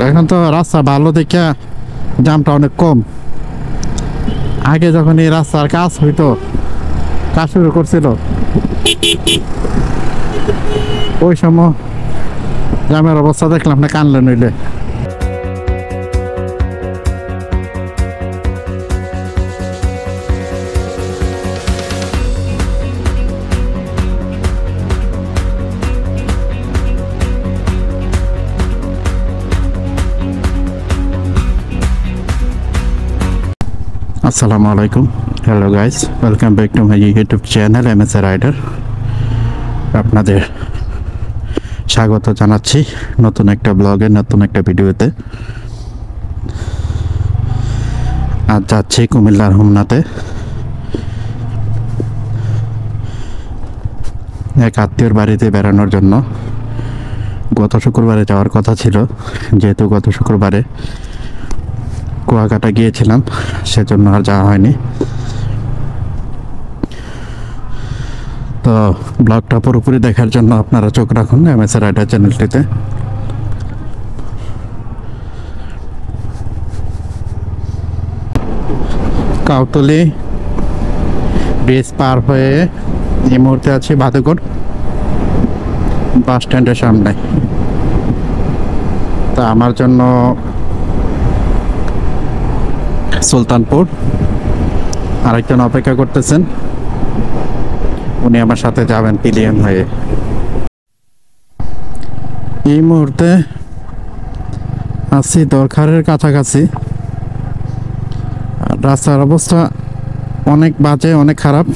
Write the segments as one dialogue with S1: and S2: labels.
S1: এখন তো রাস্তা ভালো দেখে জামটা অনেক কম। আগে যখন এই রাস্তার কাজ হইতো, কাজ শুরু করছিল, ওই সময় জামের অবস্থা দেখলাম না, কানলে নইলে। আসসালামু আলাইকুম, hello guys, welcome back to my YouTube channel MSA rider. আপনাদের স্বাগত জানাচ্ছি নতুন একটা ব্লগে, নতুন একটা ভিডিওতে। আজ যাচ্ছি কুমিল্লার হোমনাতে এক আত্মীয়র বাড়িতে বেড়ানোর জন্য। গত শুক্রবারে যাওয়ার কথা ছিল, যেহেতু গত শুক্রবারে কুয়াকাটা গিয়েছিলাম, সেজন্য আর যাওয়া হয়নি। তো ব্লগটা পুরোপুরি দেখার জন্য আপনারা চোখ রাখুন এমএসএ রাইডার চ্যানেলটিতে। কাউতলি ব্রিজ পার হয়ে এই মুহূর্তে আছি ভাদুকর বাস স্ট্যান্ডের সামনে। তা আমার জন্য সুলতানপুর আরেকজন অপেক্ষা করতেছেন, উনি আমার সাথে যাবেন পিলিয়ান হয়ে। এই মুহূর্তে আছি দরকারের কাছাকাছি। রাস্তার অবস্থা অনেক বাজে, অনেক খারাপ।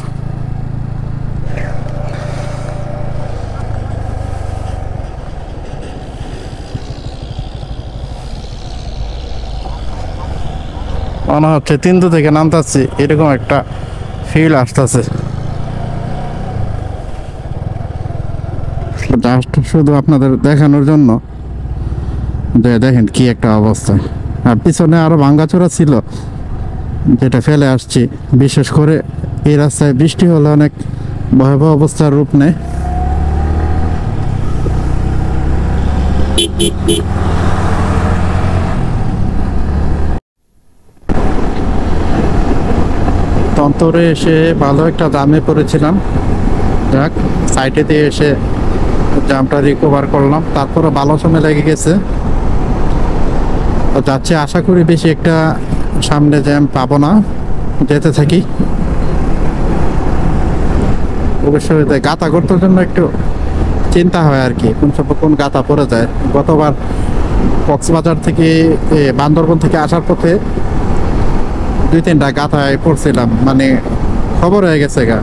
S1: মনে হচ্ছে তিনটু থেকে নামতাছি, এরকম একটা ফিল আসতেছে। জাস্ট শুধু আপনাদের দেখানোর জন্য যে দেখেন কি একটা অবস্থা। আর পিছনে আরো ভাঙ্গাচোরা ছিল, যেটা ফেলে আসছি। বিশেষ করে এই রাস্তায় বৃষ্টি হলে অনেক ভয়াবহ অবস্থার রূপ নেয়। তন্তরে এসে ভালো একটা জামে পড়েছিলাম। যাক, সাইডে দিয়ে এসে জামটা রিকভার করলাম, তারপরে ভালো সময় লেগে গেছে। তো যাচ্ছে, আশা করি বেশি একটা সামনে জ্যাম পাবো না, যেতে থাকি। অবশ্যই গাতা করতে জন্য একটু চিন্তা হয় আর কি, কোন সময় কোন গাতা পড়ে যায়। গতবার কক্সবাজার থেকে বান্দরবন থেকে আসার পথে 2-3টা গাথায় পড়ছিলাম, মানে খবর হয়ে গেছে গা।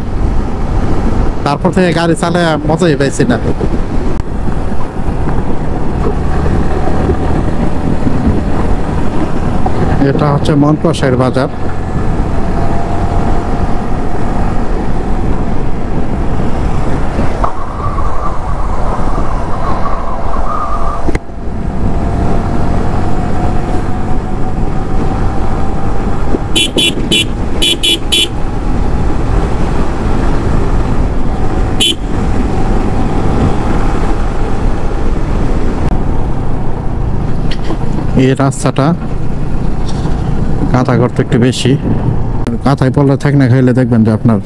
S1: তারপর থেকে গাড়ি চালায় মজাই পাইছি না। এটা হচ্ছে মনকষের বাজার। এই রাস্তাটা কাঁথা করতে একটু বেশি, কাঁথায় পড়লে থাক না খাইলে দেখবেন যে আপনার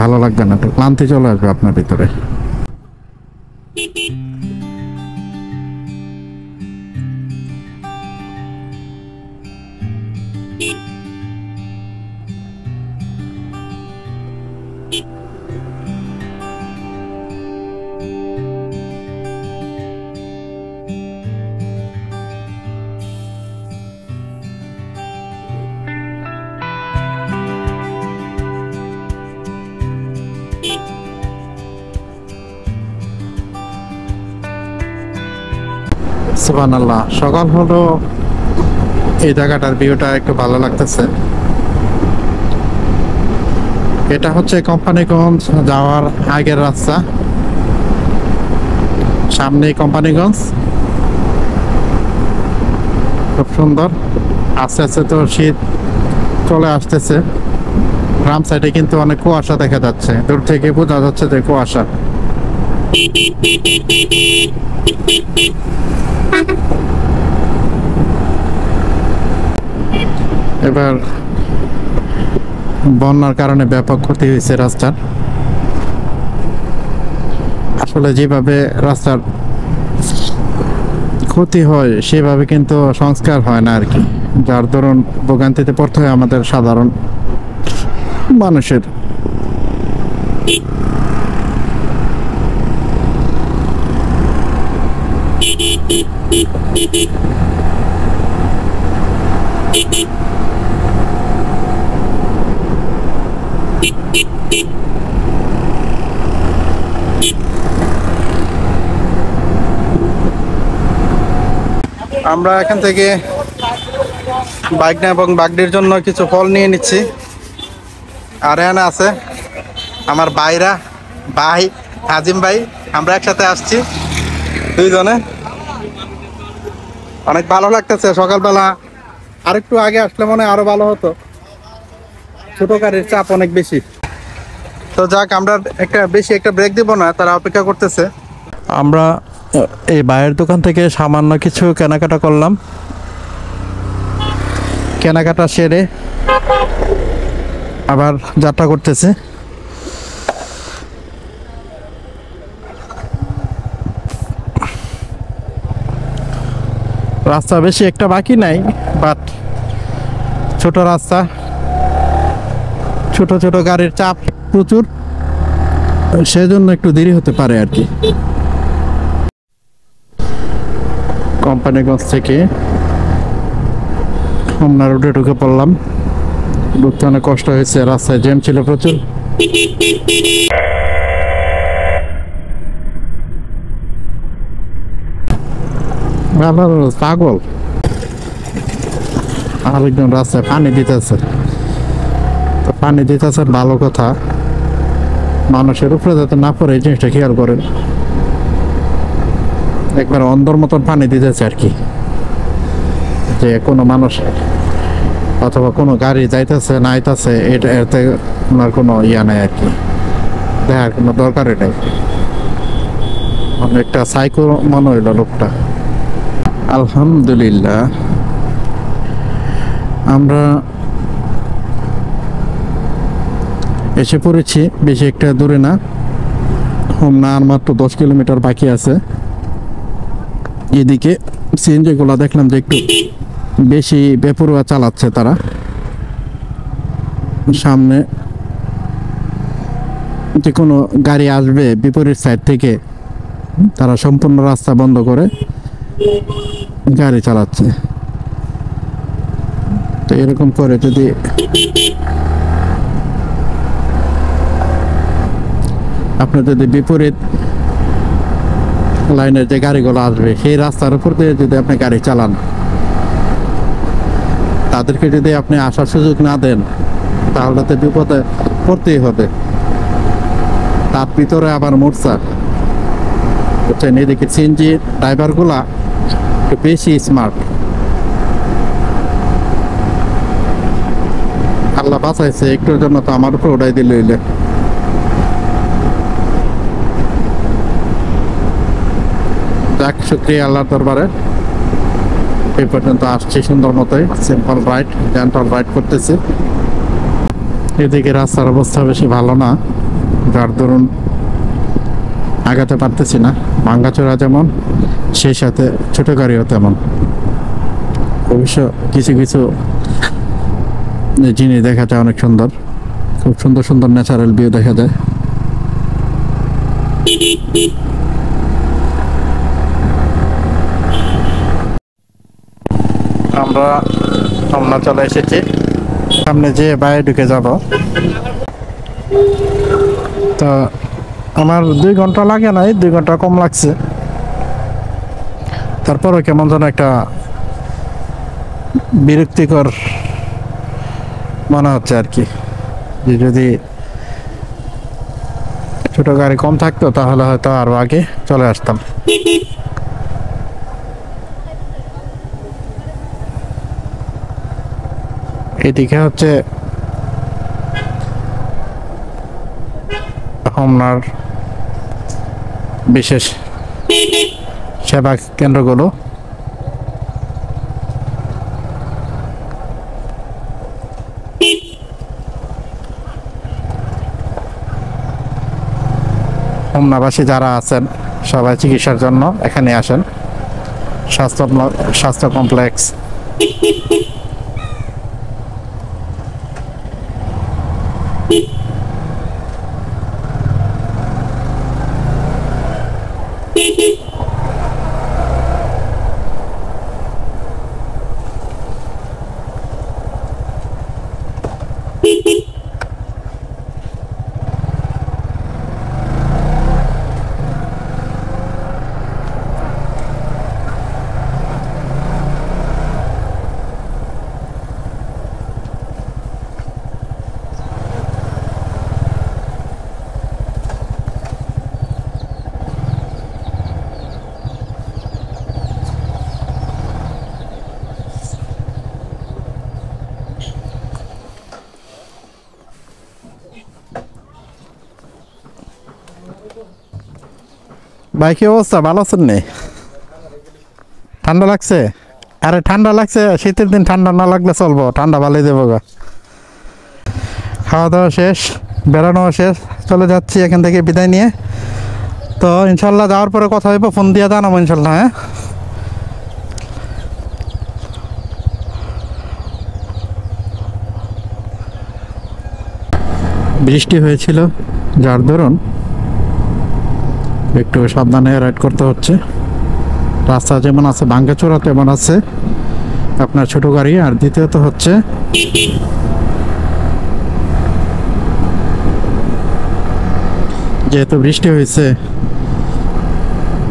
S1: ভালো লাগবে না, ক্লান্তি চলে আসবে আপনার ভিতরে। সুবহানাল্লাহ, সকাল হলো, এই জায়গাটার ভিউটা একটু ভালো লাগতেছে। এটা হচ্ছে কোম্পানিগঞ্জ যাওয়ার আগের রাস্তা, সামনেই কোম্পানিগঞ্জ। খুব সুন্দর। আস্তে আস্তে তো শীত চলে আসতেছে। গ্রাম সাইডে কিন্তু অনেক কুয়াশা দেখা যাচ্ছে, দূর থেকে বোঝা যাচ্ছে যে কুয়াশা। এবার বন্যার কারণে ব্যাপক ক্ষতি হয়েছে রাস্তার। আসলে যেভাবে রাস্তার ক্ষতি হয় সেভাবে কিন্তু সংস্কার হয় না আর কি, যার দরুন ভোগান্তিতে পড়তে হয় আমাদের সাধারণ মানুষের। আমরা এখান থেকে বাইকনা এবং বাগডির জন্য কিছু ফল নিয়ে নিচ্ছি। আর এখানে আছে আমার ভাইরা, ভাই আজিম ভাই, আমরা একসাথে আসছি দুইজনে। অনেক ভালো লাগতেছে। সকালবেলা আরেকটু আগে আসলে মনে হয় আরো ভালো হতো, ছোট গাড়ির চাপ অনেক বেশি। তো যাক, আমরা একটা ব্রেক দিব না, তারা অপেক্ষা করতেছে। আমরা এই ভাইয়ের দোকান থেকে সামান্য কিছু কেনাকাটা করলাম। কেনাকাটা সেরে আবার যাত্রা করতেছে। রাস্তা বেশি একটা বাকি নাই, বাট ছোট রাস্তা, ছোট ছোট গাড়ির চাপ প্রচুর, সেজন্য একটু দেরি হতে পারে আর কি। কোম্পানিগঞ্জ থেকে হোমনা রোডে ঢুকে পড়লাম। ঢুকতে অনেক কষ্ট হয়েছে, রাস্তায় জ্যাম ছিল প্রচুর। পাগল আরেকজন রাস্তায় পানি দিতেছে। তো পানি দিতেছে ভালো কথা, মানুষের উপরে যাতে না পড়ে এই জিনিসটা খেয়াল করেন। একবার অন্ধর মতন পানি দিতেছে আর কি, যে কোনো মানুষ অথবা কোনো গাড়ি যাইতেছে না আইতেছে এটা এতে ওনার কোনো ইয়া নাই আর কি, দেখার কোনো দরকারই নেই। অনেকটা সাইকো মনে হইল লোকটা। আলহামদুলিল্লাহ আমরা এসে পড়েছি, বেশি একটা দূরে না, হোমনা আর মাত্র 10 কিলোমিটার বাকি আছে। এদিকে সিএনজি গুলা দেখলাম যে একটু বেশি বেপরোয়া চালাচ্ছে তারা। সামনে যে কোনো গাড়ি আসবে বিপরীত সাইড থেকে, তারা সম্পূর্ণ রাস্তা বন্ধ করে গাড়ি চালাচ্ছে। তো এরকম করে যদি আপনার বিপরীত লাইনের যে গাড়িগুলো আসবে সেই রাস্তার উপর দিয়ে যদি আপনি গাড়ি চালান, তাদেরকে যদি আপনি আসার সুযোগ না দেন, তাহলে তো বিপদে পড়তেই হবে। তার ভিতরে আবার মোর্চা বুঝছেন। এদিকে সিএনজি ড্রাইভার গুলা একটু বেশি স্মার্ট। আল্লাহ বাঁচাইছে, একটুর জন্য তো আমার উপর উড়াই দিল। যাক, শুক্রিয়া আল্লাহর দরবারে এই পর্যন্ত আসছি সুন্দর মতোই। সিম্পল রাইড, জেন্টাল রাইড করতেছি। এদিকে রাস্তার অবস্থা বেশি ভালো না, যার দরুন আগাতে পারতেছি না। ভাঙ্গাচোরা যেমন, সেই সাথে ছোট গাড়িও তেমন। অবশ্য কিছু কিছু জিনিস দেখা যায় অনেক সুন্দর, খুব সুন্দর সুন্দর ন্যাচারাল ভিউ দেখা যায়। আমরা হোমনা চলে এসেছি, সামনে যে বাইরে ঢুকে যাব। তো আমার 2 ঘন্টা লাগে নাই, 2 ঘন্টা কম লাগছে। তারপরে কেমন যেন একটা বিরক্তিকর মনে হচ্ছে আর কি, যে যদি ছোট গাড়ি কম থাকতো তাহলে হয়তো আরো আগে চলে আসতাম। এদিকে হচ্ছে হোমনার বিশেষ সেবা কেন্দ্রগুলো। হোমনাবাসী যারা আছেন সবাই চিকিৎসার জন্য এখানে আসেন। স্বাস্থ্য কমপ্লেক্স। ভাই কি অবস্থা, ভালো আছেন নি? ঠান্ডা লাগছে? আরে ঠান্ডা লাগছে, শীতের দিন ঠান্ডা না লাগলে চলবো, ঠান্ডা ভালোই দেবো গা। খাওয়া দাওয়া শেষ, বেড়ানো শেষ, চলে যাচ্ছি এখান থেকে বিদায় নিয়ে। তো ইনশাল্লাহ যাওয়ার পরে কথা হইব, ফোন দিয়ে জানাবো ইনশাল্লাহ। হ্যাঁ, বৃষ্টি হয়েছিল যার দরুন একটু সাবধানে রাইড করতে হচ্ছে। রাস্তা যেমন আছে ভাঙ্গাচোরা তেমন আছে আপনার ছোট গাড়ি। আর দ্বিতীয়ত হচ্ছে যেহেতু বৃষ্টি হয়েছে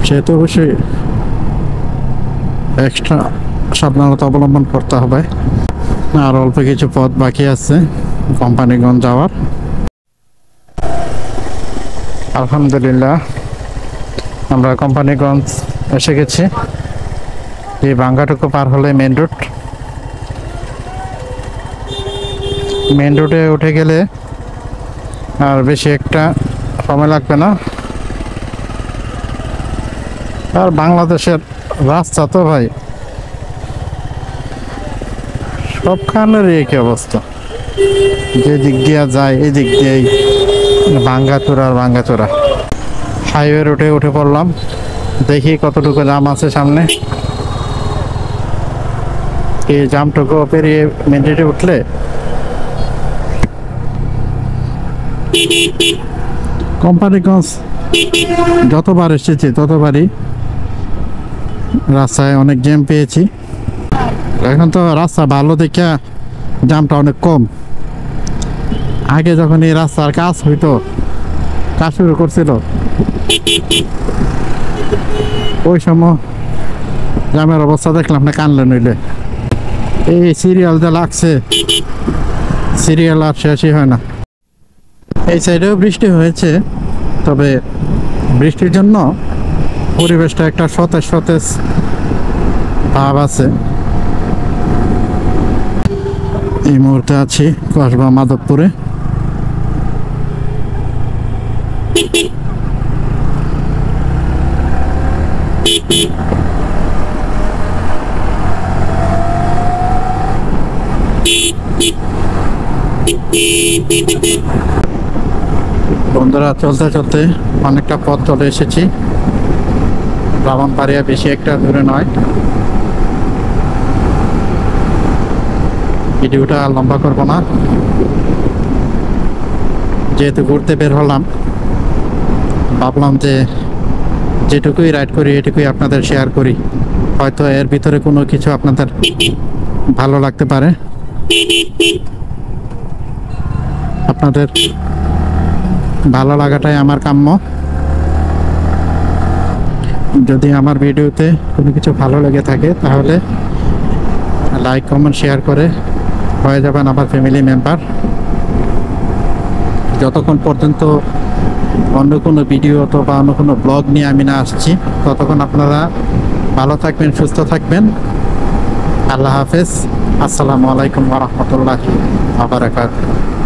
S1: সেহেতু অবশ্যই এক্সট্রা সাবধানতা অবলম্বন করতে হবে। আর অল্প কিছু পথ বাকি আছে কোম্পানিগঞ্জ যাওয়ার। আলহামদুলিল্লাহ আমরা কোম্পানিগঞ্জ এসে গেছি। এই ভাঙ্গাটুকু পার হলে মেন রোড। মেন রোডে উঠে গেলে আর বেশি একটা সময় লাগবে না। আর বাংলাদেশের রাস্তা তো ভাই সবখানেরই একই অবস্থা, যে দিক দিয়ে যায় এই দিক দিয়েই ভাঙ্গাচোরা আর ভাঙ্গাচোরা। হাইওয়ে রোডে উঠে পড়লাম, দেখি কতটুকু জাম আছে সামনে। এই জামটুকু পেরিয়ে মেন রোডে উঠলে কোম্পানিগঞ্জ যতবার এসেছি ততবারই রাস্তায় অনেক জ্যাম পেয়েছি। এখন তো রাস্তা ভালো দেখে জ্যামটা অনেক কম। আগে যখন এই রাস্তার কাজ হইতো, কাজ শুরু করছিল, ওই সময় জ্যামের অবস্থা দেখলাম না কানলে নইলে। এই সিরিয়াল যা লাগছে, সিরিয়াল আর শেষই হয় না। এই সাইডেও বৃষ্টি হয়েছে, তবে বৃষ্টির জন্য পরিবেশটা একটা সতেজ সতেজ ভাব আছে। এই মুহূর্তে আছি কসবা মাধবপুরে। বন্ধুরা, চলতে চলতে অনেকটা পথ চলে এসেছি। ব্রাহ্মণবাড়িয়া বেশি একটা দূরে নয়। ভিডিওটা লম্বা করবো না, যেহেতু ঘুরতে বের হলাম ভাবলাম যে যেটুকুই রাইড করি এটুকুই আপনাদের শেয়ার করি। হয়তো এর ভিতরে কোনো কিছু আপনাদের ভালো লাগতে পারে। আপনাদের ভালো লাগাটাই আমার কাম্য। যদি আমার ভিডিওতে কোনো কিছু ভালো লেগে থাকে তাহলে লাইক কমেন্ট শেয়ার করে হয়ে যাবেন আমার ফ্যামিলি মেম্বার। যতক্ষণ পর্যন্ত অন্য কোনো ভিডিও অথবা অন্য কোনো ব্লগ নিয়ে আমি না আসছি ততক্ষণ আপনারা ভালো থাকবেন, সুস্থ থাকবেন। আল্লাহ হাফেজ। আসসালামু আলাইকুম ওয়া রাহমাতুল্লাহি ওয়া বারাকাতুহু।